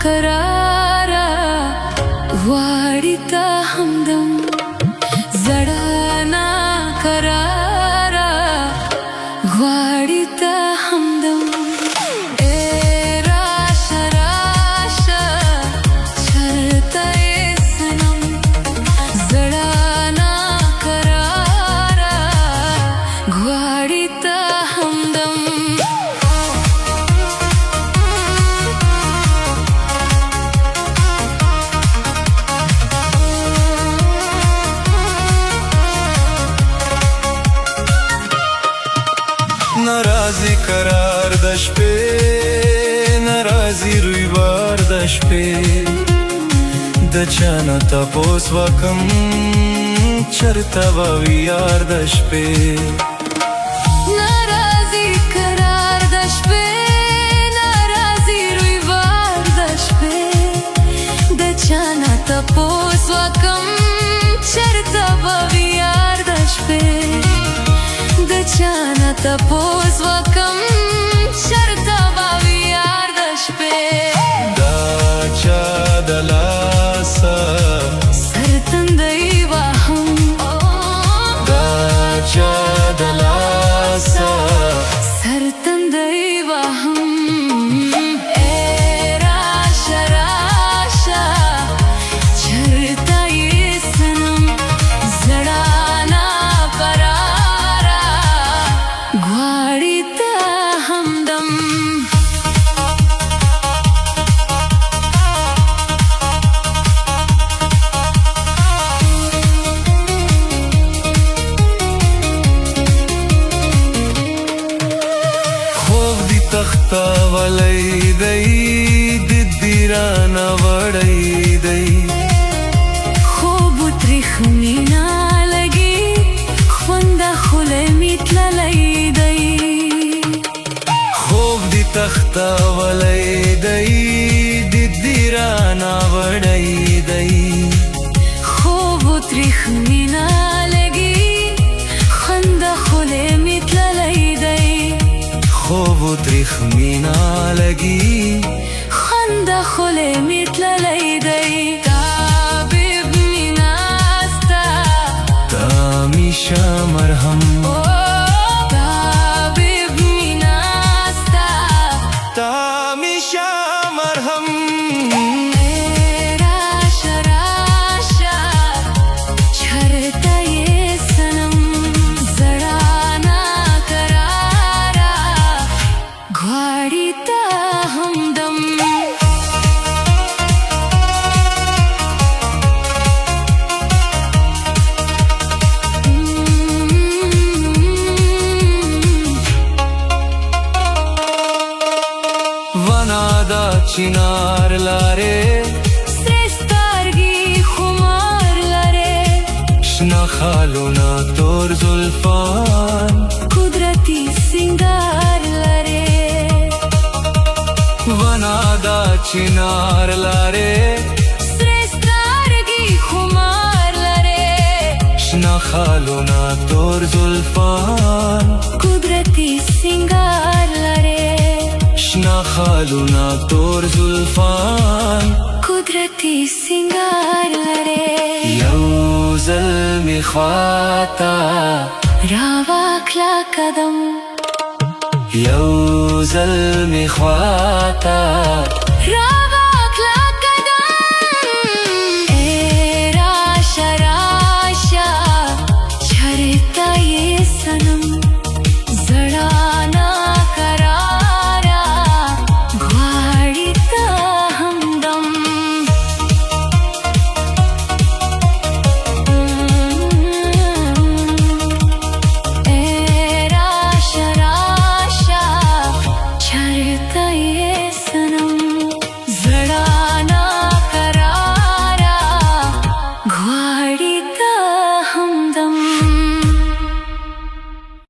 करारा غواړي تا همدم زړه نا करारा غواړي تا همدم ناراضی قرار د شپې ناراضی رویبار د شپې د چانه تپوس وکم چرته به یار د شپې ناراضی قرار د شپې ناراضی رویبار د شپې د چانه تپوس وکم چرته به یار د شپې د چانه تپوس وکم چرته به یار د شپې دا چا د لاسه سر تندی وهم دا چا د لاسه سر تندی وهم ای راشه راشه چرته یې صنم زړه نا قراره غواړي تا همدم خوب دی تخته ولی دی دی رانه وړی دی خوب تریخ مینا لګي خونده خوله می تللی دی خوب دی تخته ولی دی رانه وړی دی خوب تریخ مینا لګي خونده خوله می تللی دی خوب تریخ مینا لګي خنده خوله می تللی دی طبیب می ناستا تا میشه مرهم طبیب می ناستا تا میشه مرهم ای راشه راشه چرته یې صنم زړه نا قراره غواړي تا همدم ونا دا چنار لاره سرې سترګې خمار لرې شنه خالونه تور زلفان قدرتي سنگار لرې ونا دا چنار لاره سرې سترګې خمار لرې شنه خالونه تور زلفان قدرتي سنگار لرې شنه خالونه تور زلفان قدرتي سنگار لرې یو ظلمی خواتا راواخله قدم یو ظلمی خواتا